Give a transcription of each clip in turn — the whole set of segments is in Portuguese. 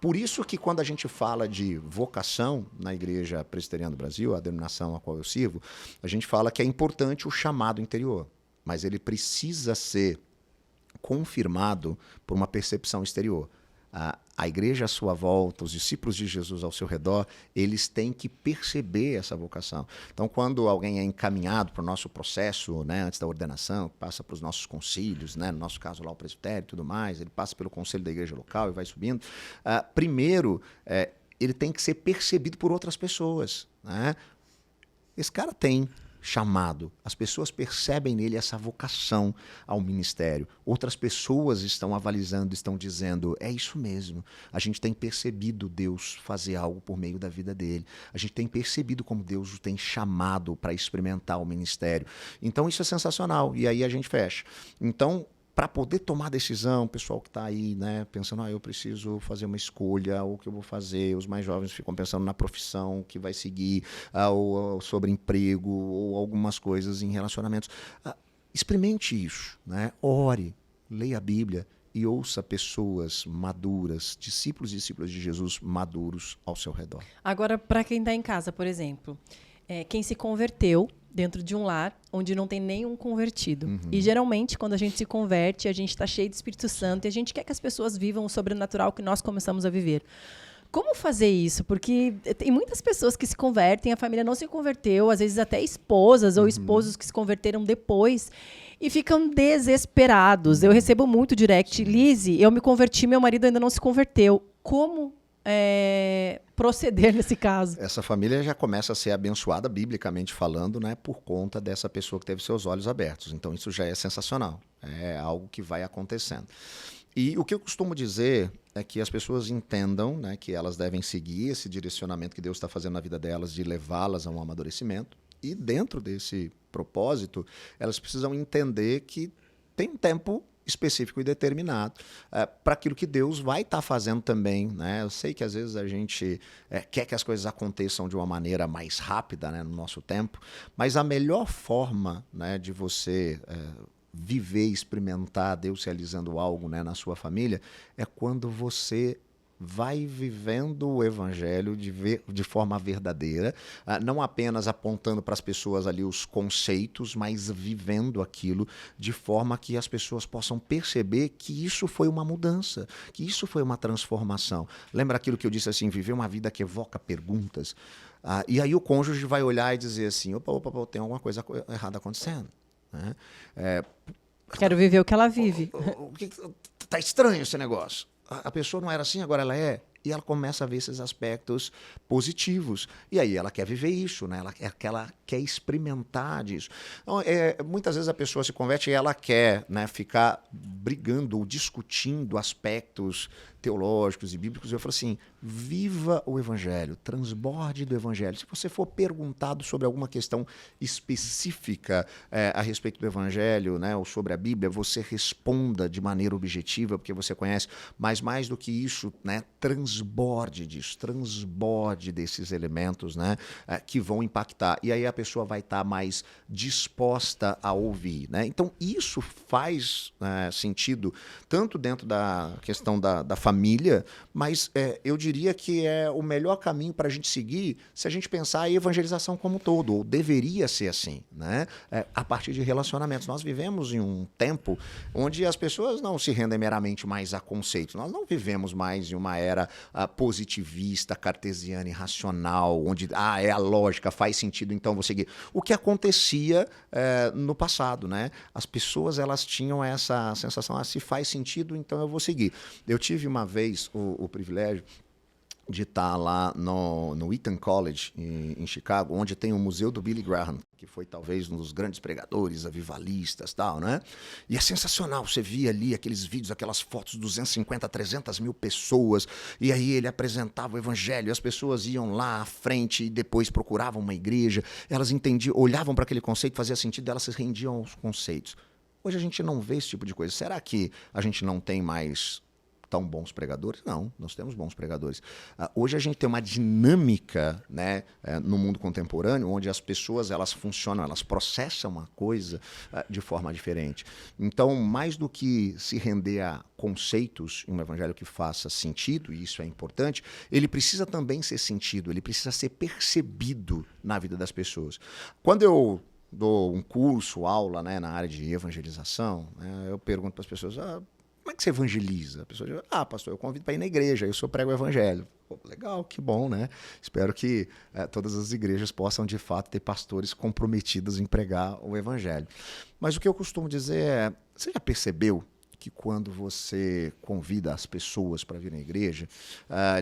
Por isso que quando a gente fala de vocação na Igreja Presbiteriana do Brasil, a denominação a qual eu sirvo, a gente fala que é importante o chamado interior, mas ele precisa ser confirmado por uma percepção exterior. A igreja à sua volta, os discípulos de Jesus ao seu redor, eles têm que perceber essa vocação. Então, quando alguém é encaminhado para o nosso processo, né, antes da ordenação, passa para os nossos concílios, né, no nosso caso lá o presbitério e tudo mais, ele passa pelo conselho da igreja local e vai subindo, primeiro, ele tem que ser percebido por outras pessoas, né? Esse cara tem chamado. As pessoas percebem nele essa vocação ao ministério. Outras pessoas estão avalizando, estão dizendo, é isso mesmo. A gente tem percebido Deus fazer algo por meio da vida dele. A gente tem percebido como Deus o tem chamado para experimentar o ministério. Então isso é sensacional. E aí a gente fecha. Então, para poder tomar decisão, o pessoal que está aí, né, pensando, eu preciso fazer uma escolha, o que eu vou fazer, os mais jovens ficam pensando na profissão que vai seguir, ou sobre emprego, ou algumas coisas em relacionamentos. Experimente isso, né? Ore, leia a Bíblia e ouça pessoas maduras, discípulos e discípulas de Jesus maduros ao seu redor. Agora, para quem está em casa, por exemplo, quem se converteu dentro de um lar onde não tem nenhum convertido. Uhum. E geralmente, quando a gente se converte, a gente está cheio de Espírito Santo e a gente quer que as pessoas vivam o sobrenatural que nós começamos a viver. Como fazer isso? Porque tem muitas pessoas que se convertem, a família não se converteu, às vezes até esposas ou esposos que se converteram depois e ficam desesperados. Eu recebo muito direct. Lise, eu me converti, meu marido ainda não se converteu. Como proceder nesse caso? Essa família já começa a ser abençoada, biblicamente falando, né, por conta dessa pessoa que teve seus olhos abertos. Então isso já é sensacional, é algo que vai acontecendo. E o que eu costumo dizer é que as pessoas entendam, né, que elas devem seguir esse direcionamento que Deus está fazendo na vida delas, de levá-las a um amadurecimento. E dentro desse propósito, elas precisam entender que tem um tempo específico e determinado para aquilo que Deus vai estar fazendo também, né? Eu sei que às vezes a gente quer que as coisas aconteçam de uma maneira mais rápida, né, no nosso tempo, mas a melhor forma, né, de você viver, experimentar Deus realizando algo, né, na sua família é quando você vai vivendo o evangelho de forma verdadeira, não apenas apontando para as pessoas ali os conceitos, mas vivendo aquilo de forma que as pessoas possam perceber que isso foi uma mudança, que isso foi uma transformação. Lembra aquilo que eu disse assim, viver uma vida que evoca perguntas? E aí o cônjuge vai olhar e dizer assim, opa, tem alguma coisa errada acontecendo, né? Quero viver o que ela vive. Tá estranho esse negócio. A pessoa não era assim, agora ela é. E ela começa a ver esses aspectos positivos. E aí ela quer viver isso, né? Ela quer experimentar disso. Então, muitas vezes a pessoa se converte e ela quer, né, ficar brigando ou discutindo aspectos teológicos e bíblicos. Eu falo assim, viva o evangelho, transborde do evangelho. Se você for perguntado sobre alguma questão específica a respeito do evangelho, né, ou sobre a Bíblia, você responda de maneira objetiva, porque você conhece, mas mais do que isso, né, transborde disso, transborde desses elementos, né, que vão impactar. E aí a pessoa vai estar mais disposta a ouvir, né? Então isso faz sentido, tanto dentro da questão da família, mas eu diria que é o melhor caminho para a gente seguir se a gente pensar a evangelização como um todo, ou deveria ser assim, né? A partir de relacionamentos. Nós vivemos em um tempo onde as pessoas não se rendem meramente mais a conceitos. Nós não vivemos mais em uma era positivista, cartesiana e racional, onde é a lógica, faz sentido, então vou seguir. O que acontecia no passado, né? As pessoas elas tinham essa sensação, se faz sentido, então eu vou seguir. Eu tive uma vez o privilégio de estar lá no Eton College, em Chicago, onde tem o Museu do Billy Graham, que foi talvez um dos grandes pregadores, avivalistas e tal, né? E é sensacional, você via ali aqueles vídeos, aquelas fotos, 250, 300 mil pessoas, e aí ele apresentava o evangelho, e as pessoas iam lá à frente e depois procuravam uma igreja, elas entendiam, olhavam para aquele conceito, fazia sentido, elas se rendiam aos conceitos. Hoje a gente não vê esse tipo de coisa. Será que a gente não tem mais tão bons pregadores? Não, nós temos bons pregadores. Hoje a gente tem uma dinâmica, né, no mundo contemporâneo, onde as pessoas elas funcionam, elas processam a coisa de forma diferente. Então, mais do que se render a conceitos em um evangelho que faça sentido, e isso é importante, ele precisa também ser sentido, ele precisa ser percebido na vida das pessoas. Quando eu dou um curso, aula, né, na área de evangelização, né, eu pergunto para as pessoas, como é que você evangeliza? A pessoa diz, pastor, eu convido para ir na igreja, eu só prego o evangelho. Pô, legal, que bom, né? Espero que todas as igrejas possam, de fato, ter pastores comprometidos em pregar o evangelho. Mas o que eu costumo dizer é, você já percebeu que quando você convida as pessoas para vir na igreja,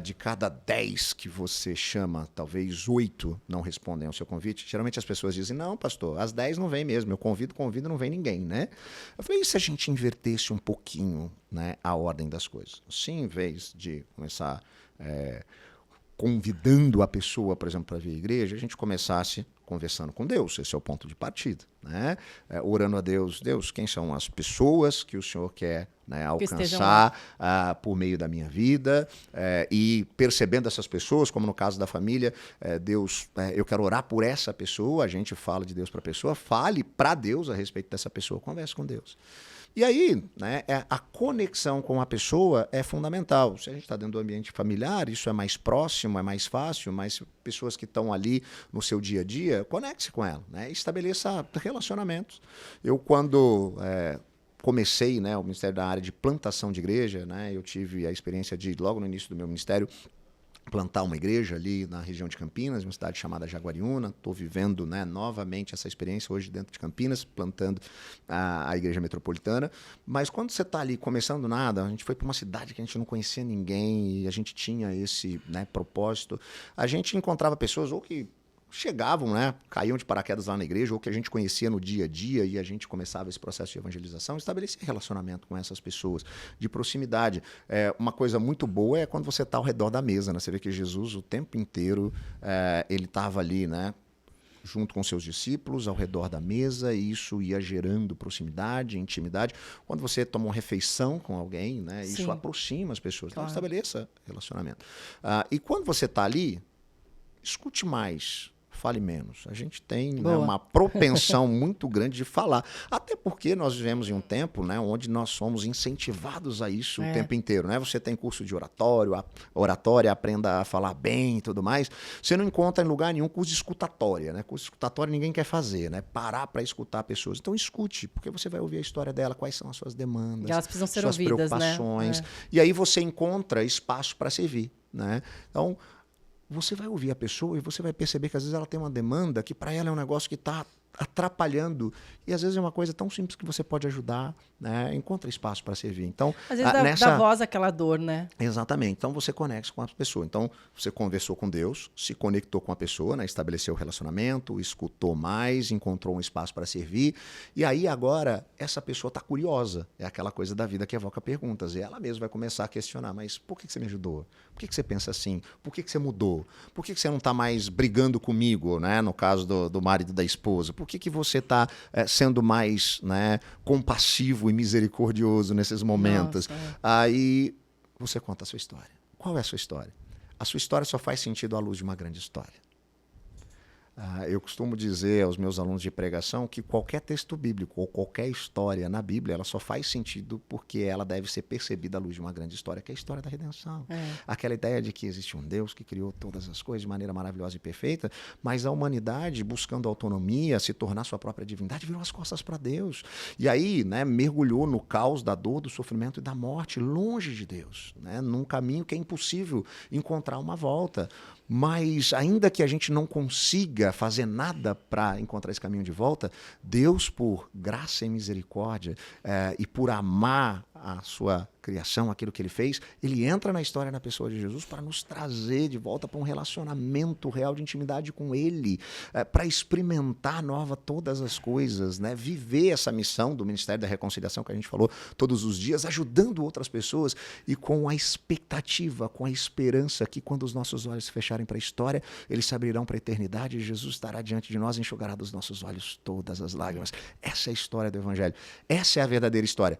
de cada 10 que você chama, talvez 8 não respondem ao seu convite? Geralmente as pessoas dizem, não, pastor, as 10 não vêm mesmo, eu convido, não vem ninguém, né? Eu falei, e se a gente invertesse um pouquinho, né, a ordem das coisas? Sim, em vez de começar convidando a pessoa, por exemplo, para vir à igreja, a gente começasse conversando com Deus, esse é o ponto de partida, né? Orando a Deus, quem são as pessoas que o Senhor quer, né, alcançar por meio da minha vida, e percebendo essas pessoas, como no caso da família, Deus, eu quero orar por essa pessoa, a gente fala de Deus para a pessoa, fale para Deus a respeito dessa pessoa, converse com Deus. E aí, né, a conexão com a pessoa é fundamental. Se a gente está dentro do ambiente familiar, isso é mais próximo, é mais fácil, mas pessoas que estão ali no seu dia a dia, conecte-se com ela, né, estabeleça relacionamentos. Eu, quando comecei, né, o ministério da área de plantação de igreja, né, eu tive a experiência de, logo no início do meu ministério, plantar uma igreja ali na região de Campinas, uma cidade chamada Jaguariúna. Estou vivendo, né, novamente essa experiência hoje dentro de Campinas, plantando a igreja metropolitana. Mas quando você está ali começando nada, a gente foi para uma cidade que a gente não conhecia ninguém e a gente tinha esse, né, propósito. A gente encontrava pessoas ou que chegavam, né, caíam de paraquedas lá na igreja, ou que a gente conhecia no dia a dia, e a gente começava esse processo de evangelização, estabelecer relacionamento com essas pessoas, de proximidade. Uma coisa muito boa é quando você está ao redor da mesa, né? Você vê que Jesus, o tempo inteiro, ele estava ali, né, junto com seus discípulos, ao redor da mesa, e isso ia gerando proximidade, intimidade. Quando você toma uma refeição com alguém, né, isso aproxima as pessoas. Claro. Então, estabeleça relacionamento. E quando você está ali, escute mais, fale menos. A gente tem, né, uma propensão muito grande de falar. Até porque nós vivemos em um tempo, né, onde nós somos incentivados a isso o tempo inteiro. Né? Você tem curso de oratória, aprenda a falar bem e tudo mais. Você não encontra em lugar nenhum curso de escutatória. Né? Curso de escutatória ninguém quer fazer, né? Parar para escutar pessoas. Então escute, porque você vai ouvir a história dela, quais são as suas demandas, elas precisam ser suas ouvidas, preocupações. Né? E aí você encontra espaço para servir. Né? Então, você vai ouvir a pessoa e você vai perceber que às vezes ela tem uma demanda que para ela é um negócio que está atrapalhando. E às vezes é uma coisa tão simples que você pode ajudar, né? Encontra espaço para servir. Então, às vezes dá voz àquela dor, né? Exatamente. Então você conecta com a pessoa. Então você conversou com Deus, se conectou com a pessoa, né? Estabeleceu o relacionamento, escutou mais, encontrou um espaço para servir. E aí agora essa pessoa está curiosa. É aquela coisa da vida que evoca perguntas. E ela mesma vai começar a questionar. Mas por que você me ajudou? Por que você pensa assim? Por que você mudou? Por que você não está mais brigando comigo, né? No caso do marido e da esposa? Por que você está sendo mais, né, compassivo e misericordioso nesses momentos? Aí você conta a sua história. Qual é a sua história? A sua história só faz sentido à luz de uma grande história. Eu costumo dizer aos meus alunos de pregação que qualquer texto bíblico ou qualquer história na Bíblia, ela só faz sentido porque ela deve ser percebida à luz de uma grande história, que é a história da redenção. Aquela ideia de que existe um Deus que criou todas as coisas de maneira maravilhosa e perfeita, mas a humanidade, buscando autonomia, se tornar sua própria divindade, virou as costas para Deus. E aí, né, mergulhou no caos da dor, do sofrimento e da morte, longe de Deus, né, num caminho que é impossível encontrar uma volta. Mas ainda que a gente não consiga fazer nada para encontrar esse caminho de volta, Deus, por graça e misericórdia, e por amar a sua criação, aquilo que ele fez, ele entra na história na pessoa de Jesus para nos trazer de volta para um relacionamento real de intimidade com ele, para experimentar nova todas as coisas, né? Viver essa missão do Ministério da Reconciliação que a gente falou todos os dias, ajudando outras pessoas e com a expectativa, com a esperança que quando os nossos olhos se fecharem para a história, eles se abrirão para a eternidade e Jesus estará diante de nós e enxugará dos nossos olhos todas as lágrimas. Essa é a história do Evangelho. Essa é a verdadeira história.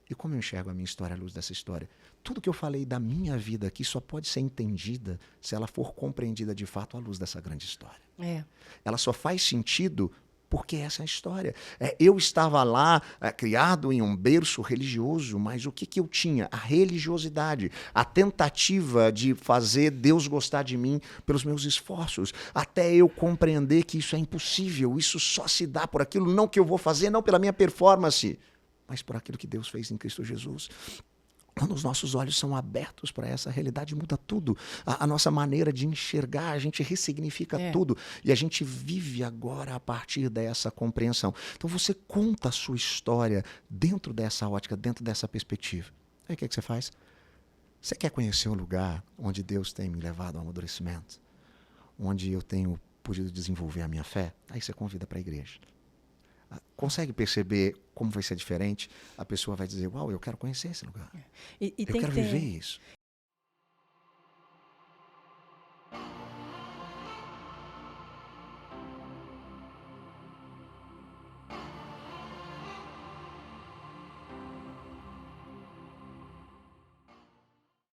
E como eu enxergo a minha história à luz dessa história? Tudo que eu falei da minha vida aqui só pode ser entendida se ela for compreendida de fato à luz dessa grande história. Ela só faz sentido porque essa é a história. Eu estava lá, criado em um berço religioso, mas o que eu tinha? A religiosidade, a tentativa de fazer Deus gostar de mim pelos meus esforços, até eu compreender que isso é impossível, isso só se dá por aquilo, não que eu vou fazer, não pela minha performance, mas por aquilo que Deus fez em Cristo Jesus. Quando os nossos olhos são abertos para essa realidade, muda tudo. A nossa maneira de enxergar, a gente ressignifica tudo. E a gente vive agora a partir dessa compreensão. Então você conta a sua história dentro dessa ótica, dentro dessa perspectiva. Aí o que você faz? Você quer conhecer o lugar onde Deus tem me levado ao amadurecimento? Onde eu tenho podido desenvolver a minha fé? Aí você convida para a igreja. Consegue perceber como vai ser diferente? A pessoa vai dizer, uau, eu quero conhecer esse lugar. Eu quero viver isso.